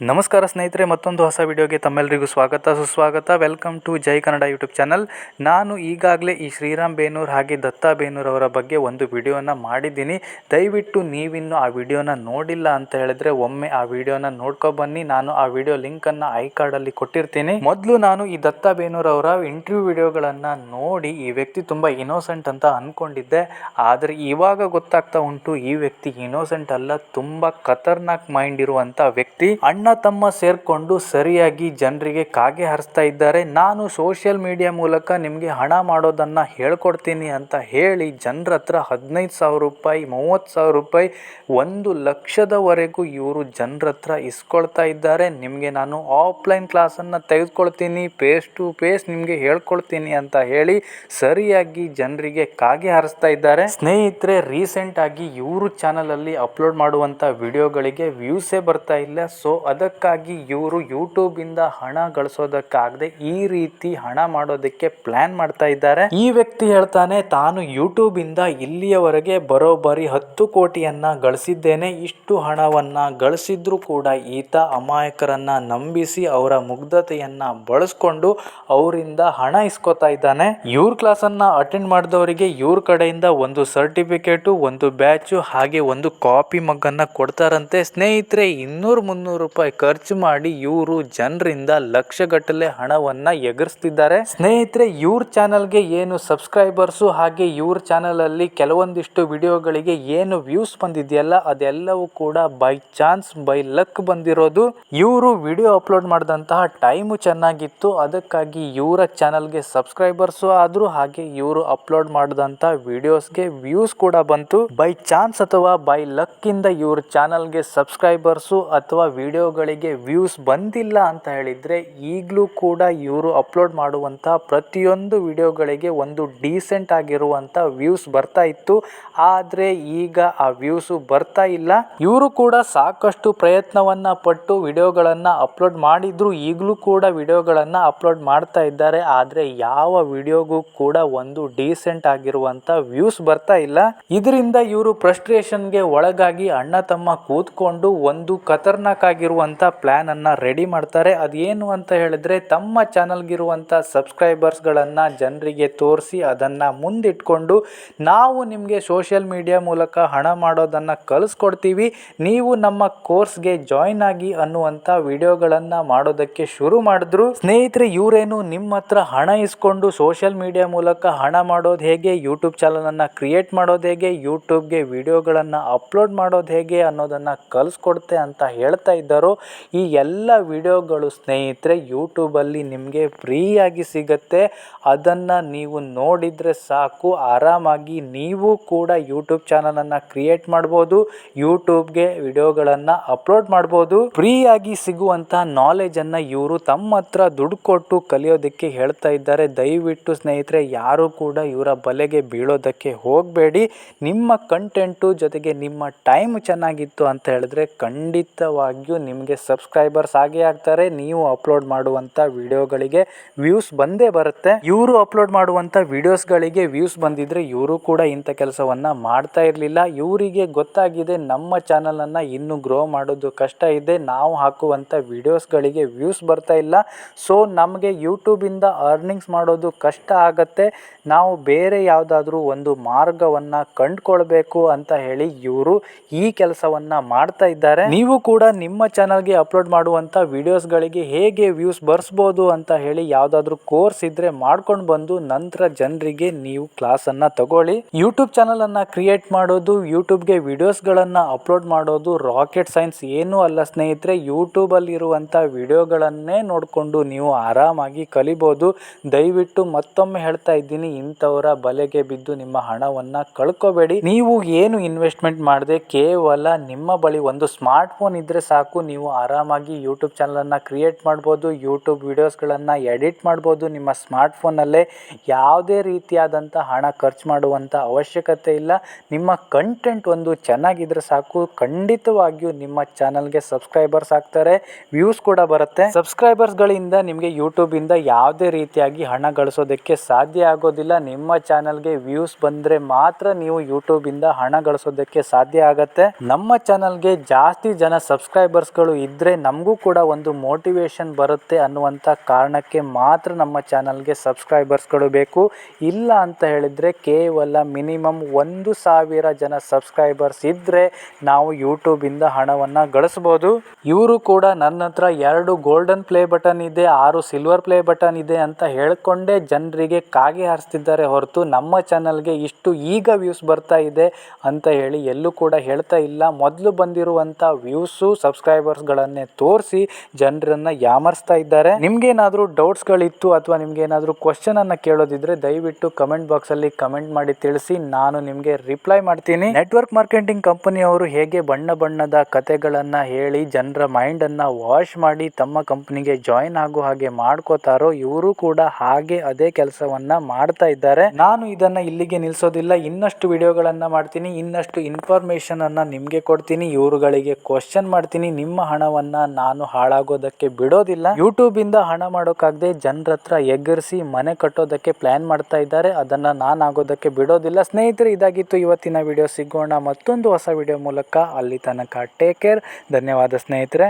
ನಮಸ್ಕಾರ ಸ್ನೇಹಿತರೆ, ಮತ್ತೊಂದು ಹೊಸ ವಿಡಿಯೋಗೆ ತಮ್ಮೆಲ್ಲರಿಗೂ ಸ್ವಾಗತ ಸುಸ್ವಾಗತ. Welcome to Jai Kannada YouTube channel. ನಾನು ಈಗಾಗಲೇ ಈ ಶ್ರೀರಾಮ್ ಬೇನೂರು ಹಾಗೆ ದತ್ತಾ ಬೇನೂರು ಅವರ ಬಗ್ಗೆ ಒಂದು ವಿಡಿಯೋನ ಮಾಡಿದ್ದೀನಿ. ದಯವಿಟ್ಟು ನೀವಿನ್ನು ಆ ವಿಡಿಯೋನ ನೋಡಿಲ್ಲ ಅಂತ ಹೇಳಿದ್ರೆ ಒಮ್ಮೆ ಆ ವಿಡಿಯೋನ ನೋಡ್ಕೊಬನ್ನಿ. ನಾನು ಆ ವಿಡಿಯೋ ಲಿಂಕನ್ನು ಐ ಕಾರ್ಡಲ್ಲಿ ಕೊಟ್ಟಿರ್ತೀನಿ. ಮೊದಲು ನಾನು ಈ ದತ್ತಾ ಬೇನೂರು ಅವರ ಇಂಟರ್ವ್ಯೂ ವಿಡಿಯೋಗಳನ್ನು ನೋಡಿ ಈ ವ್ಯಕ್ತಿ ತುಂಬ ಇನೋಸೆಂಟ್ ಅಂತ ಅಂದ್ಕೊಂಡಿದ್ದೆ. ಆದರೆ ಇವಾಗ ಗೊತ್ತಾಗ್ತಾ ಉಂಟು ಈ ವ್ಯಕ್ತಿ ಇನೋಸೆಂಟ್ ಅಲ್ಲ, ತುಂಬ ಖತರ್ನಾಕ್ ಮೈಂಡ್ ಇರುವಂಥ ವ್ಯಕ್ತಿ. ಅಣ್ಣ ತಮ್ಮ ಸೇರ್ಕೊಂಡು ಸರಿಯಾಗಿ ಜನರಿಗೆ ಕಾಗೆ ಹಾರಿಸ್ತಾ ಇದ್ದಾರೆ. ನಾನು ಸೋಷಿಯಲ್ ಮೀಡಿಯಾ ಮೂಲಕ ನಿಮಗೆ ಹಣ ಮಾಡೋದನ್ನು ಹೇಳ್ಕೊಡ್ತೀನಿ ಅಂತ ಹೇಳಿ ಜನರ ಹತ್ರ 15,000 ರೂಪಾಯಿ, 30,000 ರೂಪಾಯಿ, 1,00,000ದವರೆಗೂ ಇವರು ಜನರ ಹತ್ರ ಇಸ್ಕೊಳ್ತಾ ಇದ್ದಾರೆ. ನಿಮಗೆ ನಾನು ಆಫ್ಲೈನ್ ಕ್ಲಾಸನ್ನು ತೆಗೆದುಕೊಳ್ತೀನಿ, ಫೇಸ್ ಟು ಫೇಸ್ ನಿಮಗೆ ಹೇಳ್ಕೊಡ್ತೀನಿ ಅಂತ ಹೇಳಿ ಸರಿಯಾಗಿ ಜನರಿಗೆ ಕಾಗೆ ಹಾರಿಸ್ತಾ ಇದ್ದಾರೆ. ಸ್ನೇಹಿತರೆ, ರೀಸೆಂಟ್ ಆಗಿ ಇವರು ಚಾನಲಲ್ಲಿ ಅಪ್ಲೋಡ್ ಮಾಡುವಂಥ ವಿಡಿಯೋಗಳಿಗೆ ವ್ಯೂಸೇ ಬರ್ತಾ ಇಲ್ಲ. ಸೊ ಅದಕ್ಕಾಗಿ ಇವರು ಯೂಟ್ಯೂಬಿಂದ ಹಣ ಗಳಿಸೋದಕ್ಕಾಗದೆ ಈ ರೀತಿ ಹಣ ಮಾಡೋದಕ್ಕೆ ಪ್ಲಾನ್ ಮಾಡ್ತಾ ಇದ್ದಾರೆ. ಈ ವ್ಯಕ್ತಿ ಹೇಳ್ತಾನೆ, ತಾನು ಯೂಟ್ಯೂಬಿಂದ ಇಲ್ಲಿಯವರೆಗೆ ಬರೋಬ್ಬರಿ 10 ಕೋಟಿಯನ್ನ ಗಳಿಸಿದ್ದೇನೆ. ಇಷ್ಟು ಹಣವನ್ನ ಗಳಿಸಿದ್ರು ಕೂಡ ಈತ ಅಮಾಯಕರನ್ನ ನಂಬಿಸಿ ಅವರ ಮುಗ್ಧತೆಯನ್ನ ಬಳಸ್ಕೊಂಡು ಅವರಿಂದ ಹಣ ಇಸ್ಕೊತಾ ಇದ್ದಾನೆ. ಇವ್ರ ಕ್ಲಾಸನ್ನ ಅಟೆಂಡ್ ಮಾಡಿದವರಿಗೆ ಇವ್ರ ಕಡೆಯಿಂದ ಒಂದು ಸರ್ಟಿಫಿಕೇಟು, ಒಂದು ಬ್ಯಾಚು ಹಾಗೆ ಒಂದು ಕಾಪಿ ಮಗ್ಗನ್ನ ಕೊಡ್ತಾರಂತೆ. ಸ್ನೇಹಿತರೆ, 200-300 ರೂಪಾಯಿ ಖರ್ಚು ಮಾಡಿ ಇವರು ಜನರಿಂದ ಲಕ್ಷಗಟ್ಟಲೆ ಹಣವನ್ನ ಎಗರಿಸ್ತಿದ್ದಾರೆ. ಸ್ನೇಹಿತರೆ, ಇವ್ರ ಚಾನಲ್ಗೆ ಏನು ಸಬ್ಸ್ಕ್ರೈಬರ್ಸು ಹಾಗೆ ಇವ್ರ ಚಾನಲ್ ಅಲ್ಲಿ ಕೆಲವೊಂದಿಷ್ಟು ವಿಡಿಯೋಗಳಿಗೆ ಏನು ವ್ಯೂಸ್ ಬಂದಿದೆಯಲ್ಲ, ಅದೆಲ್ಲವೂ ಕೂಡ ಬೈ ಚಾನ್ಸ್, ಬೈ ಲಕ್ ಬಂದಿರೋದು. ಇವರು ವಿಡಿಯೋ ಅಪ್ಲೋಡ್ ಮಾಡಿದಂತಹ ಟೈಮು ಚೆನ್ನಾಗಿತ್ತು, ಅದಕ್ಕಾಗಿ ಇವರ ಚಾನಲ್ಗೆ ಸಬ್ಸ್ಕ್ರೈಬರ್ಸು ಆದ್ರು ಹಾಗೆ ಇವರು ಅಪ್ಲೋಡ್ ಮಾಡಿದಂತ ವಿಡಿಯೋಸ್ಗೆ ವ್ಯೂಸ್ ಕೂಡ ಬಂತು. ಬೈ ಚಾನ್ಸ್ ಅಥವಾ ಬೈ ಲಕ್ ಇಂದ ಇವ್ರ ಚಾನಲ್ಗೆ ಸಬ್ಸ್ಕ್ರೈಬರ್ಸು ಅಥವಾ ವಿಡಿಯೋಗಳಿಗೆ ವ್ಯೂಸ್ ಬಂದಿಲ್ಲ ಅಂತ ಹೇಳಿದ್ರೆ ಈಗಲೂ ಕೂಡ ಇವರು ಅಪ್ಲೋಡ್ ಮಾಡುವಂಥ ಪ್ರತಿಯೊಂದು ವಿಡಿಯೋಗಳಿಗೆ ಒಂದು ಡೀಸೆಂಟ್ ಆಗಿರುವಂಥ ವ್ಯೂಸ್ ಬರ್ತಾ ಇತ್ತು. ಆದರೆ ಈಗ ಆ ವ್ಯೂಸು ಬರ್ತಾ ಇಲ್ಲ. ಇವರು ಕೂಡ ಸಾಕಷ್ಟು ಪ್ರಯತ್ನವನ್ನ ಪಟ್ಟು ವಿಡಿಯೋಗಳನ್ನು ಅಪ್ಲೋಡ್ ಮಾಡಿದ್ರು, ಈಗಲೂ ಕೂಡ ವಿಡಿಯೋಗಳನ್ನು ಅಪ್ಲೋಡ್ ಮಾಡ್ತಾ ಇದ್ದಾರೆ. ಆದರೆ ಯಾವ ವಿಡಿಯೋಗೂ ಕೂಡ ಒಂದು ಡೀಸೆಂಟ್ ಆಗಿರುವಂಥ ವ್ಯೂಸ್ ಬರ್ತಾ ಇಲ್ಲ. ಇದರಿಂದ ಇವರು ಫ್ರಸ್ಟ್ರೇಷನ್ಗೆ ಒಳಗಾಗಿ ಅಣ್ಣ ತಮ್ಮ ಕೂತ್ಕೊಂಡು ಒಂದು ಖತರ್ನಾಕ್ ಆಗಿರುವಂಥ ಪ್ಲಾನ್ ಅನ್ನ ರೆಡಿ ಮಾಡ್ತಾರೆ. ಅದೇನು ಅಂತ ಹೇಳಿದ್ರೆ, ತಮ್ಮ ಚಾನಲ್ಗಿರುವಂಥ ಸಬ್ಸ್ಕ್ರೈಬರ್ಸ್ಗಳನ್ನು ಜನರಿಗೆ ತೋರಿಸಿ ಅದನ್ನ ಮುಂದಿಟ್ಕೊಂಡು ನಾವು ನಿಮಗೆ ಸೋಷಿಯಲ್ ಮೀಡಿಯಾ ಮೂಲಕ ಹಣ ಮಾಡೋದನ್ನ ಕಲಿಸ್ಕೊಡ್ತೀವಿ, ನೀವು ನಮ್ಮ ಕೋರ್ಸ್ಗೆ ಜಾಯಿನ್ ಆಗಿ ಅನ್ನುವಂಥ ವಿಡಿಯೋಗಳನ್ನು ಮಾಡೋದಕ್ಕೆ ಶುರು ಮಾಡಿದ್ರು. ಸ್ನೇಹಿತರೆ, ಇವರೇನು ನಿಮ್ಮ ಹತ್ರ ಹಣ ಇಸ್ಕೊಂಡು ಸೋಷಿಯಲ್ ಮೀಡಿಯಾ ಮೂಲಕ ಹಣ ಮಾಡೋದು ಹೇಗೆ, ಯೂಟ್ಯೂಬ್ ಚಾನಲ್ ಅನ್ನ ಕ್ರಿಯೇಟ್ ಮಾಡೋದು ಹೇಗೆ, ಯೂಟ್ಯೂಬ್ಗೆ ವಿಡಿಯೋಗಳನ್ನು ಅಪ್ಲೋಡ್ ಮಾಡೋದು ಹೇಗೆ ಅನ್ನೋದನ್ನ ಕಲಿಸ್ಕೊಡ್ತೆ ಅಂತ ಹೇಳ್ತಾ ಇದ್ದಾರೋ, ಈ ಎಲ್ಲ ವಿಡಿಯೋಗಳು ಸ್ನೇಹಿತರೆ ಯೂಟ್ಯೂಬಲ್ಲಿ ನಿಮಗೆ ಫ್ರೀಯಾಗಿ ಸಿಗುತ್ತೆ. ಅದನ್ನು ನೀವು ನೋಡಿದರೆ ಸಾಕು, ಆರಾಮಾಗಿ ನೀವು ಕೂಡ ಯೂಟ್ಯೂಬ್ ಚಾನಲನ್ನು ಕ್ರಿಯೇಟ್ ಮಾಡ್ಬೋದು, ಯೂಟ್ಯೂಬ್ಗೆ ವಿಡಿಯೋಗಳನ್ನು ಅಪ್ಲೋಡ್ ಮಾಡ್ಬೋದು. ಫ್ರೀಯಾಗಿ ಸಿಗುವಂಥ ನಾಲೆಜನ್ನು ಇವರು ತಮ್ಮ ಹತ್ರ ದುಡ್ಡು ಕೊಟ್ಟು ಕಲಿಯೋದಕ್ಕೆ ಹೇಳ್ತಾ ಇದ್ದಾರೆ. ದಯವಿಟ್ಟು ಸ್ನೇಹಿತರೆ, ಯಾರು ಕೂಡ ಇವರ ಬಲೆಗೆ ಬೀಳೋದಕ್ಕೆ ಹೋಗಬೇಡಿ. ನಿಮ್ಮ ಕಂಟೆಂಟು ಜೊತೆಗೆ ನಿಮ್ಮ ಟೈಮ್ ಚೆನ್ನಾಗಿತ್ತು ಅಂತ ಹೇಳಿದ್ರೆ ಖಂಡಿತವಾಗಿಯೂ ನಿಮಗೆ ಸಬ್ಸ್ಕ್ರೈಬರ್ಸ್ ಆಗೇ ಆಗ್ತಾರೆ. ನೀವು ಅಪ್ಲೋಡ್ ಮಾಡುವಂಥ ವಿಡಿಯೋಗಳಿಗೆ ವ್ಯೂಸ್ ಬಂದೇ ಬರುತ್ತೆ. ಇವರು ಅಪ್ಲೋಡ್ ಮಾಡುವಂಥ ವಿಡಿಯೋಸ್ಗಳಿಗೆ ವ್ಯೂಸ್ ಬಂದಿದ್ರೆ ಇವರು ಕೂಡ ಇಂಥ ಕೆಲಸವನ್ನ ಮಾಡ್ತಾ ಇರಲಿಲ್ಲ. ಇವರಿಗೆ ಗೊತ್ತಾಗಿದೆ ನಮ್ಮ ಚಾನಲನ್ನು ಇನ್ನೂ ಗ್ರೋ ಮಾಡೋದು ಕಷ್ಟ ಇದೆ, ನಾವು ಹಾಕುವಂಥ ವಿಡಿಯೋಸ್ಗಳಿಗೆ ವ್ಯೂಸ್ ಬರ್ತಾ ಇಲ್ಲ, ಸೊ ನಮಗೆ ಯೂಟ್ಯೂಬಿಂದ ಅರ್ನಿಂಗ್ಸ್ ಮಾಡೋದು ಕಷ್ಟ ಆಗತ್ತೆ, ನಾವು ಬೇರೆ ಯಾವುದಾದ್ರೂ ಒಂದು ಮಾರ್ಗವನ್ನು ಕಂಡುಕೊಳ್ಬೇಕು ಅಂತ ಹೇಳಿ ಇವರು ಈ ಕೆಲಸವನ್ನ ಮಾಡ್ತಾ ಇದ್ದಾರೆ. ನೀವು ಕೂಡ ನಿಮ್ಮ ಚಾನಲ್ಗೆ ಅಪ್ಲೋಡ್ ಮಾಡುವಂಥ ವಿಡಿಯೋಸ್ಗಳಿಗೆ ಹೇಗೆ ವ್ಯೂಸ್ ಬರ್ಸ್ಬೋದು ಅಂತ ಹೇಳಿ ಯಾವುದಾದ್ರೂ ಕೋರ್ಸ್ ಇದ್ರೆ ಮಾಡ್ಕೊಂಡು ಬಂದು ನಂತರ ಜನರಿಗೆ ನೀವು ಕ್ಲಾಸನ್ನು ತಗೊಳ್ಳಿ. ಯೂಟ್ಯೂಬ್ ಚಾನಲನ್ನು ಕ್ರಿಯೇಟ್ ಮಾಡೋದು, ಯೂಟ್ಯೂಬ್ಗೆ ವಿಡಿಯೋಸ್ಗಳನ್ನು ಅಪ್ಲೋಡ್ ಮಾಡೋದು ರಾಕೆಟ್ ಸೈನ್ಸ್ ಏನೂ ಅಲ್ಲ ಸ್ನೇಹಿತರೆ. ಯೂಟ್ಯೂಬಲ್ಲಿ ಇರುವಂಥ ವಿಡಿಯೋಗಳನ್ನೇ ನೋಡಿಕೊಂಡು ನೀವು ಆರಾಮಾಗಿ ಕಲಿಬೋದು. ದಯವಿಟ್ಟು ಮತ್ತೊಮ್ಮೆ ಹೇಳ್ತಾ ಇದ್ದೀನಿ, ಇಂಥವರ ಬಲೆಗೆ ಬಿದ್ದು ನಿಮ್ಮ ಹಣವನ್ನು ಕಳ್ಕೋಬೇಡಿ. ನೀವು ಏನು ಇನ್ವೆಸ್ಟ್ಮೆಂಟ್ ಮಾಡದೆ ಕೇವಲ ನಿಮ್ಮ ಬಳಿ ಒಂದು ಸ್ಮಾರ್ಟ್ ಫೋನ್ ಇದ್ರೆ ಸಾಕು, ನೀವು ಆರಾಮಾಗಿ ಯೂಟ್ಯೂಬ್ ಚಾನಲನ್ನು ಕ್ರಿಯೇಟ್ ಮಾಡ್ಬೋದು, ಯೂಟ್ಯೂಬ್ ವಿಡಿಯೋಸ್ಗಳನ್ನು ಎಡಿಟ್ ಮಾಡ್ಬೋದು ನಿಮ್ಮ ಸ್ಮಾರ್ಟ್ ಫೋನಲ್ಲೇ. ಯಾವುದೇ ರೀತಿಯಾದಂಥ ಹಣ ಖರ್ಚು ಮಾಡುವಂಥ ಅವಶ್ಯಕತೆ ಇಲ್ಲ. ನಿಮ್ಮ ಕಂಟೆಂಟ್ ಒಂದು ಚೆನ್ನಾಗಿದ್ರೆ ಸಾಕು, ಖಂಡಿತವಾಗಿಯೂ ನಿಮ್ಮ ಚಾನಲ್ಗೆ ಸಬ್ಸ್ಕ್ರೈಬರ್ಸ್ ಆಗ್ತಾರೆ, ವ್ಯೂಸ್ ಕೂಡ ಬರುತ್ತೆ. ಸಬ್ಸ್ಕ್ರೈಬರ್ಸ್ಗಳಿಂದ ನಿಮಗೆ ಯೂಟ್ಯೂಬಿಂದ ಯಾವುದೇ ರೀತಿಯಾಗಿ ಹಣ ಗಳಿಸೋದಕ್ಕೆ ಸಾಧ್ಯ ಆಗೋದಿಲ್ಲ. ನಿಮ್ಮ ಚಾನಲ್ಗೆ ವ್ಯೂಸ್ ಬಂದರೆ ಮಾತ್ರ ನೀವು ಯೂಟ್ಯೂಬಿಂದ ಹಣ ಗಳಿಸೋದಕ್ಕೆ ಸಾಧ್ಯ ಆಗತ್ತೆ. ನಮ್ಮ ಚಾನಲ್ಗೆ ಜಾಸ್ತಿ ಜನ ಸಬ್ಸ್ಕ್ರೈಬರ್ಸ್ಗಳು ವ್ಯೂಸ್ಗಳು ಇದ್ದರೆ ನಮಗೂ ಕೂಡ ಒಂದು ಮೋಟಿವೇಶನ್ ಬರುತ್ತೆ ಅನ್ನುವಂಥ ಕಾರಣಕ್ಕೆ ಮಾತ್ರ ನಮ್ಮ ಚಾನಲ್ಗೆ ಸಬ್ಸ್ಕ್ರೈಬರ್ಸ್ಗಳು ಬೇಕು. ಇಲ್ಲ ಅಂತ ಹೇಳಿದರೆ ಕೇವಲ ಮಿನಿಮಮ್ 1,000 ಜನ ಸಬ್ಸ್ಕ್ರೈಬರ್ಸ್ ಇದ್ದರೆ ನಾವು ಯೂಟ್ಯೂಬಿಂದ ಹಣವನ್ನು ಗಳಿಸ್ಬೋದು. ಇವರು ಕೂಡ ನನ್ನ ಹತ್ರ 2 ಗೋಲ್ಡನ್ ಪ್ಲೇ ಬಟನ್ ಇದೆ, 6 ಸಿಲ್ವರ್ ಪ್ಲೇ ಬಟನ್ ಇದೆ ಅಂತ ಹೇಳ್ಕೊಂಡೇ ಜನರಿಗೆ ಕಾಗೆ ಹಾರಿಸ್ತಿದ್ದಾರೆ ಹೊರತು ನಮ್ಮ ಚಾನಲ್ಗೆ ಇಷ್ಟು ಈಗ ವ್ಯೂಸ್ ಬರ್ತಾ ಇದೆ ಅಂತ ಹೇಳಿ ಎಲ್ಲೂ ಕೂಡ ಹೇಳ್ತಾ ಇಲ್ಲ. ಮೊದಲು ಬಂದಿರುವಂಥ ವ್ಯೂಸು ಸಬ್ಸ್ಕ್ರೈಬರ್ಸ್ಗಳನ್ನೇ ತೋರಿಸಿ ಜನರನ್ನು ಯಾಮರ್ಸ್ತಾ ಇದ್ದಾರೆ. ನಿಮ್ಗೇನಾದರೂ ಡೌಟ್ಸ್ಗಳಿತ್ತು ಅಥವಾ ನಿಮ್ಗೇನಾದರೂ ಕ್ವಶನನ್ನು ಕೇಳೋದಿದ್ರೆ ದಯವಿಟ್ಟು ಕಮೆಂಟ್ ಬಾಕ್ಸಲ್ಲಿ ಕಮೆಂಟ್ ಮಾಡಿ ತಿಳಿಸಿ, ನಾನು ನಿಮಗೆ ರಿಪ್ಲೈ ಮಾಡ್ತೀನಿ. ನೆಟ್ವರ್ಕ್ ಮಾರ್ಕೆಟಿಂಗ್ ಕಂಪನಿಯವರು ಹೇಗೆ ಬಣ್ಣ ಬಣ್ಣದ ಕತೆಗಳನ್ನು ಹೇಳಿ ಜನರ ಮೈಂಡನ್ನು ವಾಶ್ ಮಾಡಿ ತಮ್ಮ ಕಂಪನಿಗೆ ಜಾಯಿನ್ ಆಗೋ ಹಾಗೆ ಮಾಡ್ಕೋತಾರೋ ಇವರು ಕೂಡ ಹಾಗೆ ಅದೇ ಕೆಲಸವನ್ನ ಮಾಡ್ತಾ ಇದ್ದಾರೆ. ನಾನು ಇದನ್ನ ಇಲ್ಲಿಗೆ ನಿಲ್ಲಿಸೋದಿಲ್ಲ, ಇನ್ನಷ್ಟು ವಿಡಿಯೋಗಳನ್ನು ಮಾಡ್ತೀನಿ, ಇನ್ನಷ್ಟು ಇನ್ಫಾರ್ಮೇಷನ್ ಅನ್ನ ನಿಮಗೆ ಕೊಡ್ತೀನಿ, ಇವರುಗಳಿಗೆ ಕ್ವಶನ್ ಮಾಡ್ತೀನಿ. ನಿಮ್ಮ ಹಣವನ್ನ ನಾನು ಹಾಳಾಗೋದಕ್ಕೆ ಬಿಡೋದಿಲ್ಲ. ಯೂಟ್ಯೂಬ್ ಇಂದ ಹಣ ಮಾಡೋಕ್ಕಾಗದೆ ಜನರ ಹತ್ರ ಎಗರಿಸಿ ಮನೆ ಕಟ್ಟೋದಕ್ಕೆ ಪ್ಲಾನ್ ಮಾಡ್ತಾ ಇದ್ದಾರೆ, ಅದನ್ನ ನಾನು ಆಗೋದಕ್ಕೆ ಬಿಡೋದಿಲ್ಲ. ಸ್ನೇಹಿತರೆ, ಇದಾಗಿತ್ತು ಇವತ್ತಿನ ವಿಡಿಯೋ. ಸಿಗೋಣ ಮತ್ತೊಂದು ಹೊಸ ವಿಡಿಯೋ ಮೂಲಕ. ಅಲ್ಲಿ ತನಕ ಟೇಕ್ ಕೇರ್. ಧನ್ಯವಾದ ಸ್ನೇಹಿತರೆ.